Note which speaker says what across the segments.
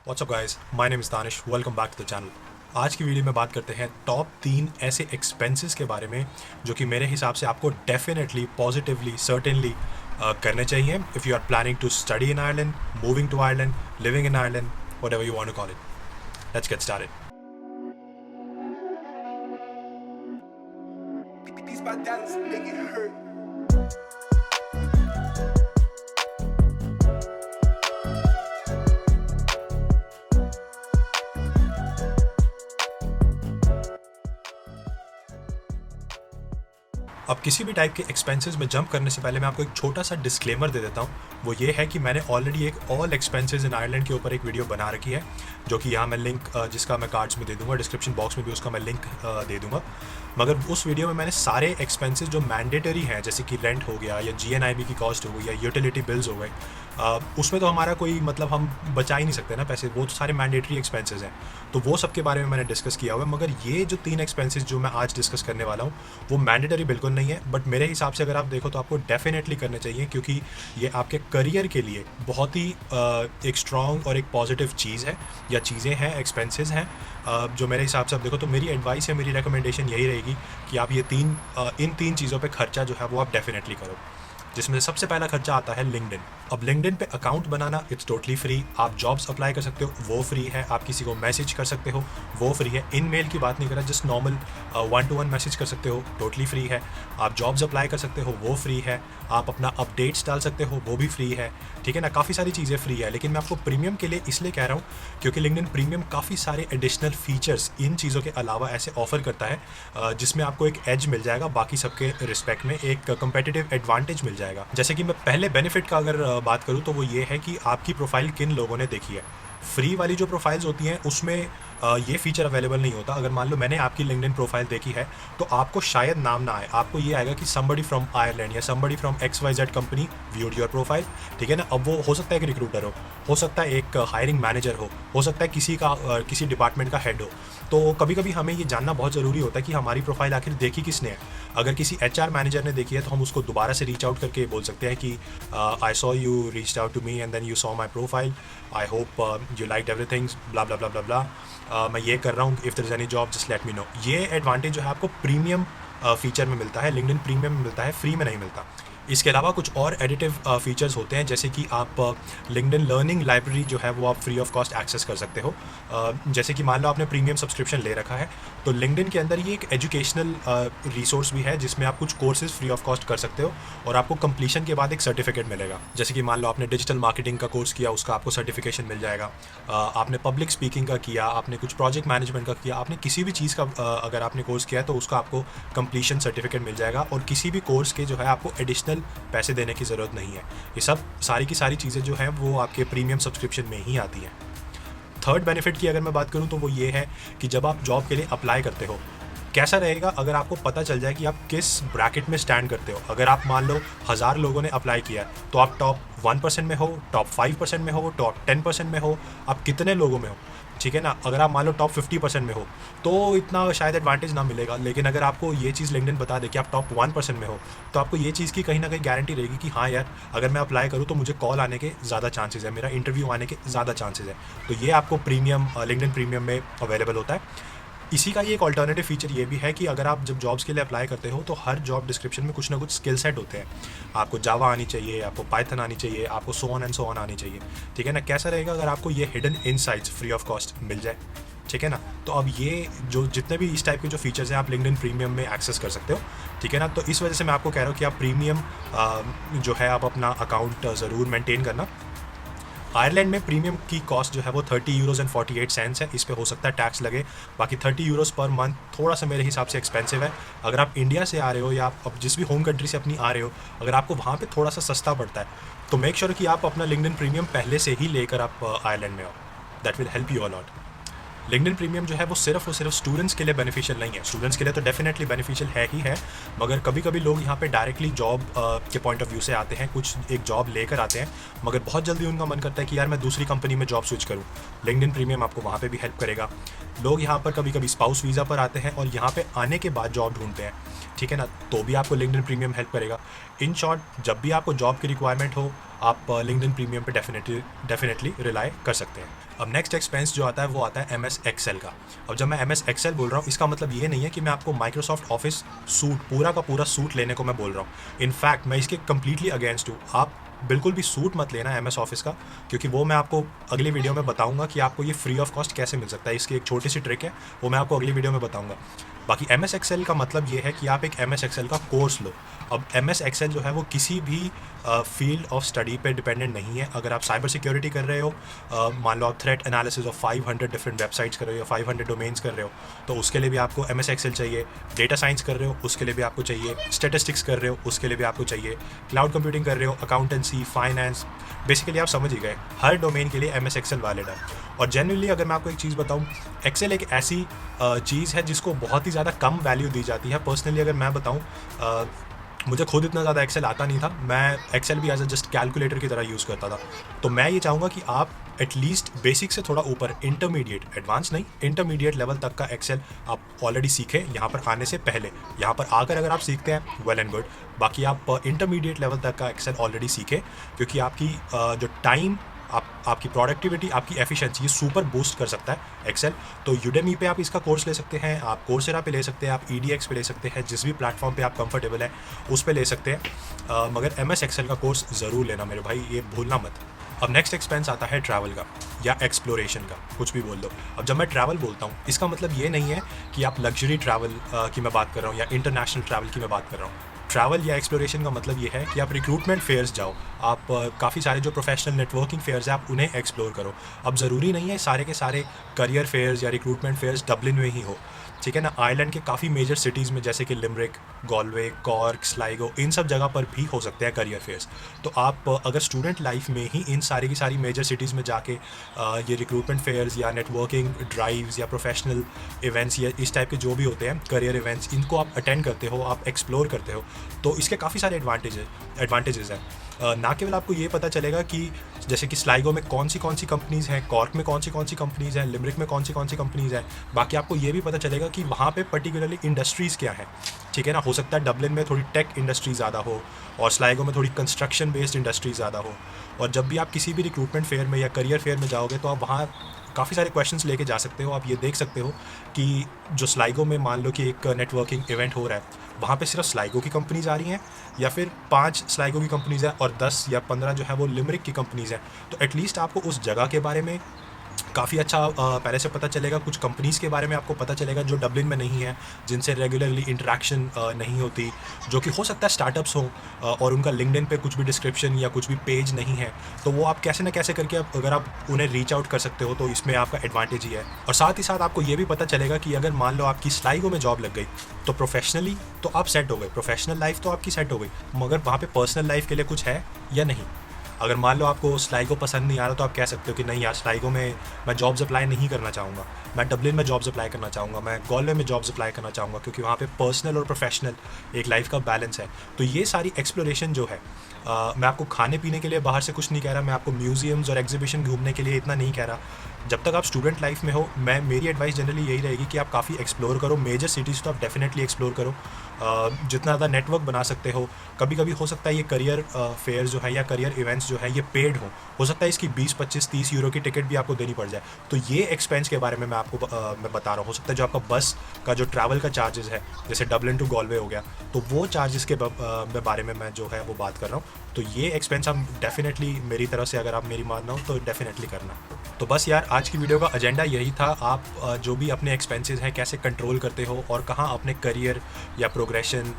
Speaker 1: WhatsApp guys, my name is Danish. Welcome back to the channel. आज की video में बात करते हैं टॉप 3 ऐसे एक्सपेंसेस के बारे में जो कि मेरे हिसाब से आपको डेफिनेटली पॉजिटिवली सर्टेनली करने चाहिए if you are planning to study in Ireland, moving to Ireland, living in Ireland, whatever you want to call it. Let's get started.
Speaker 2: Beats by Dallas, make it hurt.
Speaker 1: अब किसी भी type के expenses में jump करने से पहले मैं आपको एक छोटा सा डिस्क्लेमर दे देता हूँ। वो ये है कि मैंने ऑलरेडी एक ऑल एक्सपेंसेस इन आयरलैंड के ऊपर एक वीडियो बना रखी है, जो कि यहाँ मैं लिंक जिसका मैं कार्ड्स में दे दूंगा, डिस्क्रिप्शन बॉक्स में भी उसका मैं लिंक दे दूंगा। मगर उस वीडियो में मैंने सारे एक्सपेंसेस जो मैंडेटरी हैं, जैसे कि रेंट हो गया या GNIB की कॉस्ट हो गई या यूटिलिटी बिल्स हो गए, उसमें तो हमारा कोई मतलब हम बचा ही नहीं सकते ना पैसे, वो तो सारे मैंडेटरी एक्सपेंसेस हैं। तो वो सब के बारे में मैंने डिस्कस किया हुआ है। मगर ये जो 3 एक्सपेंसेस जो मैं आज डिस्कस करने वाला हूँ वो मैंडेटरी बिल्कुल नहीं है, बट मेरे हिसाब से अगर आप देखो तो आपको डेफिनेटली करने चाहिए, क्योंकि ये आपके करियर के लिए बहुत ही एक स्ट्रॉन्ग और एक पॉजिटिव चीज़ है या चीज़ें हैं, एक्सपेंसेस हैं, जो मेरे हिसाब से आप देखो तो मेरी एडवाइस है, मेरी रिकमेंडेशन यही रहेगी कि आप ये इन तीन चीज़ों पे खर्चा जो है वो आप डेफिनेटली करो। जिसमें से सबसे पहला खर्चा आता है लिंक्डइन। अब लिंक्डइन पे account banana it's totally free. आप जॉब्स अप्लाई कर सकते हो, वो फ्री है। आप किसी को मैसेज कर सकते हो, वो फ्री है। इन मेल की बात नहीं कर रहा, जस्ट नॉर्मल 1-to-1 मैसेज कर सकते हो, टोटली फ्री है। आप जॉब्स अप्लाई कर सकते हो, वो फ्री है। आप अपना अपडेट्स डाल सकते हो, वो भी फ्री है। ठीक है ना, काफ़ी सारी चीज़ें फ्री है। लेकिन मैं आपको प्रीमियम के लिए इसलिए कह रहा हूँ क्योंकि लिंक्डइन प्रीमियम काफ़ी सारे एडिशनल फीचर्स इन चीज़ों के अलावा ऐसे ऑफर करता है जिसमें आपको एक एज मिल जाएगा, बाकी सबके रिस्पेक्ट में एक कंपेटिटिव एडवांटेज मिल जाएगा। जैसे कि मैं पहले बेनिफिट का अगर बात करूँ तो वो ये है कि आपकी प्रोफाइल किन लोगों ने देखी है। फ्री वाली जो प्रोफाइल्स होती हैं उसमें ये फीचर अवेलेबल नहीं होता। अगर मान लो मैंने आपकी लिंक्डइन प्रोफाइल देखी है तो आपको शायद नाम ना आए, आपको ये आएगा कि समबडी फ्रॉम आयरलैंड या somebody from XYZ company viewed your profile. ठीक है ना, अब वो हो सकता है एक रिक्रूटर हो सकता है एक हायरिंग मैनेजर हो सकता है किसी डिपार्टमेंट का हेड हो। तो कभी कभी हमें ये जानना बहुत ज़रूरी होता है कि हमारी प्रोफाइल आखिर देखी किसने है। अगर किसी HR मैनेजर ने देखी है तो हम उसको दोबारा से रीच आउट करके बोल सकते हैं कि I saw you reached out to me and then you saw my profile, I hope you like everything, blah blah blah blah blah, मैं ये कर रहा हूँ, if there is any job just let me know. ये advantage जो है आपको premium feature में मिलता है, लिंक्डइन प्रीमियम में मिलता है, फ्री में नहीं मिलता। इसके अलावा कुछ और एडिटिव फीचर्स होते हैं, जैसे कि आप लिंक्डइन लर्निंग लाइब्रेरी जो है वो आप फ्री ऑफ कॉस्ट एक्सेस कर सकते हो। जैसे कि मान लो आपने प्रीमियम सब्सक्रिप्शन ले रखा है तो लिंक्डइन के अंदर ये एक एजुकेशनल रिसोर्स भी है जिसमें आप कुछ कोर्सेज फ्री ऑफ कॉस्ट कर सकते हो और आपको कंप्लीशन के बाद एक सर्टिफिकेट मिलेगा। जैसे कि मान लो आपने डिजिटल मार्केटिंग का कोर्स किया, उसका आपको सर्टिफिकेशन मिल जाएगा। आपने पब्लिक स्पीकिंग का किया, आपने कुछ प्रोजेक्ट मैनेजमेंट का किया, आपने किसी भी चीज़ का अगर आपने कोर्स किया है तो उसका आपको कंप्लीशन सर्टिफिकेट मिल जाएगा और किसी भी कोर्स के जो है आपको एडिशनल पैसे देने की ज़रूरत नहीं है। ये सब सारी की सारी चीज़ें जो हैं वो आपके प्रीमियम सब्सक्रिप्शन में ही आती हैं। थर्ड बेनिफिट की अगर मैं बात करूं तो वो ये है कि जब आप जॉब के लिए अप्लाई करते हो, कैसा रहेगा अगर आपको पता चल जाए कि आप किस ब्रैकेट में स्टैंड करते हो। अगर आप मान लो 1000 लोगों ने अप्लाई किया तो आप टॉप 1% में हो, टॉप 5% में हो, टॉप 10% में हो, आप कितने लोगों में हो। ठीक है ना, अगर आप मान लो टॉप 50% में हो तो इतना शायद एडवांटेज ना मिलेगा। लेकिन अगर आपको ये चीज़ लिंक्डइन बता दे कि आप टॉप 1% में हो तो आपको ये चीज़ की कहीं ना कहीं गारंटी रहेगी कि हाँ यार, अगर मैं अप्लाई करूँ तो मुझे कॉल आने के ज़्यादा चांसेस है, मेरा इंटरव्यू आने के ज़्यादा चांसेस है। तो ये आपको प्रीमियम लिंक्डइन प्रीमियम में अवेलेबल होता है। इसी का ये एक ऑल्टरनेटिव फीचर ये भी है कि अगर आप जब जॉब्स के लिए अप्लाई करते हो तो हर जॉब डिस्क्रिप्शन में कुछ ना कुछ स्किल सेट होते हैं। आपको जावा आनी चाहिए, आपको पाइथन आनी चाहिए, आपको so on and so on आनी चाहिए। ठीक है ना, कैसा रहेगा अगर आपको ये hidden insights free of cost मिल जाए। ठीक है ना, तो अब ये जो जितने भी इस टाइप के जो फीचर्स हैं आप लिंक्डइन प्रीमियम में एक्सेस कर सकते हो। ठीक है ना, तो इस वजह से मैं आपको कह रहा हूँ कि आप प्रीमियम जो है आप अपना अकाउंट ज़रूर मेंटेन करना। आयरलैंड में प्रीमियम की कॉस्ट जो है वो 30 यूरोज़ एंड 48 सेंट्स है। इस पे हो सकता है टैक्स लगे, बाकी 30 यूरोज़ पर मंथ थोड़ा सा मेरे हिसाब से एक्सपेंसिव है। अगर आप इंडिया से आ रहे हो या आप अब जिस भी होम कंट्री से अपनी आ रहे हो, अगर आपको वहाँ पे थोड़ा सा सस्ता पड़ता है तो मेक श्योर कि आप अपना लिंक्डइन प्रीमियम पहले से ही लेकर आप आयरलैंड में आओ। That will help you a lot. LinkedIn premium जो है वो सिर्फ स्टूडेंट्स के लिए बेनिफिशियल नहीं है। स्टूडेंट्स के लिए तो डेफिनेटली बेनिफिशियल है ही है, मगर कभी कभी लोग यहाँ पे डायरेक्टली जॉब के पॉइंट ऑफ व्यू से आते हैं, कुछ एक जॉब लेकर आते हैं, मगर बहुत जल्दी उनका मन करता है कि यार मैं दूसरी कंपनी में जॉब स्विच करूँ। लिंक्डइन प्रीमियम आपको वहाँ पे भी हेल्प करेगा। लोग यहाँ पर कभी कभी स्पाउस वीज़ा पर आते हैं और यहाँ पे आने के बाद जॉब ढूंढते हैं। ठीक है ना, तो भी आपको लिंक्डइन प्रीमियम हेल्प करेगा। इन शॉर्ट, जब भी आपको जॉब की रिक्वायरमेंट हो, आप लिंक्डइन प्रीमियम पे डेफिनेटली रिलाई कर सकते हैं। अब नेक्स्ट एक्सपेंस जो आता है वो आता है MS एक्सेल का। अब जब मैं MS एक्सेल बोल रहा हूँ, इसका मतलब ये नहीं है कि मैं आपको माइक्रोसॉफ्ट ऑफिस सूट, पूरा का पूरा सूट लेने को मैं बोल रहा हूँ। इनफैक्ट मैं इसके कम्प्लीटली अगेंस्ट हूँ। आप बिल्कुल भी सूट मत लेना MS ऑफिस का, क्योंकि वो मैं आपको अगली वीडियो में बताऊंगा कि आपको ये फ्री ऑफ कॉस्ट कैसे मिल सकता है। इसकी एक छोटी सी ट्रिक है, वो मैं आपको अगली वीडियो में बताऊंगा। बाकी MS एक्सेल का मतलब ये है कि आप एक MS एक्सेल का कोर्स लो। अब MS एक्सेल जो है वो किसी भी फील्ड ऑफ स्टडी पे डिपेंडेंट नहीं है। अगर आप साइबर सिक्योरिटी कर रहे हो, मान लो आप threat analysis of 500 different websites कर रहे हो या 500 डोमेन्स कर रहे हो, तो उसके लिए भी आपको MS एक्सेल चाहिए। डेटा साइंस कर रहे हो, उसके लिए भी आपको चाहिए। स्टेटिस्टिक्स कर रहे हो, उसके लिए भी आपको चाहिए। क्लाउड कंप्यूटिंग कर रहे हो, अकाउंटेंसी, फाइनेंस, बेसिकली आप समझ ही गए, हर डोमेन के लिए MS एक्सेल वैलिड है। और जनरली अगर मैं आपको एक चीज़ बताऊँ, एक्सेल एक ऐसी चीज़ है जिसको बहुत ही ज़्यादा कम वैल्यू दी जाती है। पर्सनली अगर मैं बताऊँ, मुझे खुद इतना ज़्यादा एक्सेल आता नहीं था। मैं एक्सेल भी एज अ जस्ट कैलकुलेटर की तरह यूज़ करता था। तो मैं ये चाहूँगा कि आप एटलीस्ट बेसिक से थोड़ा ऊपर, इंटरमीडिएट, एडवांस नहीं, इंटरमीडिएट लेवल तक का एक्सेल आप ऑलरेडी सीखें यहाँ पर आने से पहले। यहाँ पर आकर अगर आप सीखते हैं, वेल एंड गुड। बाकी आप इंटरमीडिएट लेवल तक का एक्सेल ऑलरेडी सीखें, क्योंकि आपकी जो टाइम, आपकी प्रोडक्टिविटी, आपकी एफिशिएंसी, ये सुपर बूस्ट कर सकता है एक्सेल। तो यूडेमी पे आप इसका कोर्स ले सकते हैं, आप कोर्सेरा पे ले सकते हैं, आप EDX पे ले सकते हैं, जिस भी प्लेटफॉर्म पे आप कंफर्टेबल है उस पे ले सकते हैं। मगर MS एक्सेल का कोर्स ज़रूर लेना मेरे भाई, ये भूलना मत। अब नेक्स्ट एक्सपेंस आता है ट्रैवल का या एक्सप्लोरेशन का, कुछ भी बोल दो। अब जब मैं ट्रैवल बोलता हूँ, इसका मतलब ये नहीं है कि आप लग्जरी ट्रैवल की मैं बात कर रहा हूँ या इंटरनेशनल ट्रैवल की मैं बात कर रहा हूँ। ट्रैवल या एक्सप्लोरेशन का मतलब ये है कि आप रिक्रूटमेंट फेयर्स जाओ, आप काफ़ी सारे जो प्रोफेशनल नेटवर्किंग फेयर्स हैं आप उन्हें एक्सप्लोर करो। अब ज़रूरी नहीं है सारे के सारे करियर फेयर्स या रिक्रूटमेंट फेयर्स डबलिन में ही हो, ठीक है ना। आयरलैंड के काफ़ी मेजर सिटीज़ में, जैसे कि लिमरिक, गॉलवे, कॉर्क, स्लाइगो, इन सब जगह पर भी हो सकते हैं करियर फेयर्स। तो आप अगर स्टूडेंट लाइफ में ही इन सारी की सारी मेजर सिटीज़ में जाके ये रिक्रूटमेंट फेयर्स या नेटवर्किंग ड्राइव्स या प्रोफेशनल इवेंट्स या इस टाइप के जो भी होते हैं करियर इवेंट्स, इनको आप अटेंड करते हो, आप एक्सप्लोर करते हो, तो इसके काफ़ी सारे एडवांटेजेस हैं। ना केवल आपको ये पता चलेगा कि जैसे कि स्लाइगो में कौन सी कंपनीज़ हैं, कॉर्क में कौन सी कंपनीज़ हैं, लिमरिक में कौन सी कंपनीज़ हैं। बाकी आपको ये भी पता चलेगा कि वहाँ पे पर्टिकुलरली इंडस्ट्रीज़ क्या हैं, ठीक है ना। हो सकता है डबलिन में थोड़ी टेक इंडस्ट्री ज़्यादा हो और स्लाइगो में थोड़ी कंस्ट्रक्शन बेस्ड इंडस्ट्री ज़्यादा हो। और जब भी आप किसी भी रिक्रूटमेंट फेयर में या करियर फेयर में जाओगे, तो आप वहाँ काफ़ी सारे क्वेश्चंस लेके जा सकते हो। आप ये देख सकते हो कि जो स्लाइगो में मान लो कि एक नेटवर्किंग इवेंट हो रहा है, वहाँ पे सिर्फ स्लाइगो की कंपनीज आ रही हैं, या फिर 5 स्लाइगो की कंपनीज़ हैं और 10 या 15 जो है वो लिमरिक की कंपनीज़ हैं। तो एटलीस्ट आपको उस जगह के बारे में काफ़ी अच्छा पहले से पता चलेगा। कुछ कंपनीज़ के बारे में आपको पता चलेगा जो डबलिन में नहीं है, जिनसे रेगुलरली इंटरेक्शन नहीं होती, जो कि हो सकता है स्टार्टअप्स हों और उनका लिंक्डइन पे कुछ भी डिस्क्रिप्शन या कुछ भी पेज नहीं है। तो वो आप कैसे ना कैसे करके अगर आप उन्हें रीच आउट कर सकते हो, तो इसमें आपका एडवांटेज ही है। और साथ ही साथ आपको ये भी पता चलेगा कि अगर मान लो आपकी स्लाइगो में जॉब लग गई, तो प्रोफेशनली तो आप सेट हो गए, प्रोफेशनल लाइफ तो आपकी सेट हो गई, मगर वहाँ पर पर्सनल लाइफ के लिए कुछ है या नहीं। अगर मान लो आपको स्लाइगो पसंद नहीं आ रहा, तो आप कह सकते हो कि नहीं यार, स्लाइगो में मैं जॉब्स अप्लाई नहीं करना चाहूँगा, मैं डबलिन में जॉब्स अप्लाई करना चाहूँगा, मैं गॉलवे में जॉब्स अप्लाई करना चाहूँगा, क्योंकि वहाँ पे पर्सनल और प्रोफेशनल एक लाइफ का बैलेंस है। तो ये सारी एक्सप्लोरेशन जो है, मैं आपको खाने पीने के लिए बाहर से कुछ नहीं कह रहा, मैं आपको म्यूजियम्स और एग्जीबिशन घूमने के लिए इतना नहीं कह रहा। जब तक आप स्टूडेंट लाइफ में हो, मेरी एडवाइस जनरली यही रहेगी कि आप काफ़ी एक्सप्लोर करो। मेजर सिटीज़ तो आप डेफिनेटली एक्सप्लोर करो, जितना ज़्यादा नेटवर्क बना सकते हो। कभी कभी हो सकता है ये करियर फेयर जो है या करियर इवेंट्स जो है ये पेड हो सकता है इसकी 20, 25, 30 यूरो की टिकट भी आपको देनी पड़ जाए। तो ये एक्सपेंस के बारे में मैं आपको मैं बता रहा हूँ। हो सकता है जो आपका बस का जो ट्रैवल का चार्जेस है, जैसे डबलिन टू गॉलवे हो गया, तो वो चार्जेस के बारे में मैं जो है वो बात कर रहा हूँ। तो ये एक्सपेंस आप डेफिनेटली मेरी तरफ से, अगर आप मेरी मानना हो तो डेफिनेटली करना। तो बस यार, आज की वीडियो का एजेंडा यही था। आप जो भी अपने एक्सपेंसेस हैं कैसे कंट्रोल करते हो और कहाँ अपने करियर या प्रोग्रेशन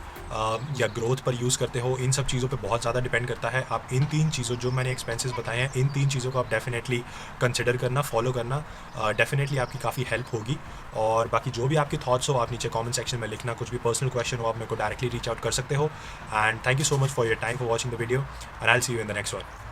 Speaker 1: या ग्रोथ पर यूज़ करते हो, इन सब चीज़ों पे बहुत ज़्यादा डिपेंड करता है। आप इन 3 चीज़ों, जो मैंने एक्सपेंसेस बताए हैं, इन 3 चीज़ों को आप डेफिनेटली कंसिडर करना, फॉलो करना, डेफिनेटली आपकी काफ़ी हेल्प होगी। और बाकी जो भी आपके थॉट्स हो, आप नीचे कमेंट सेक्शन में लिखना। कुछ भी पर्सनल क्वेश्चन हो, आप मेरे को डायरेक्टली रीच आउट कर सकते हो। And thank you so much for your time, for watching the video, and I will see you in the next one.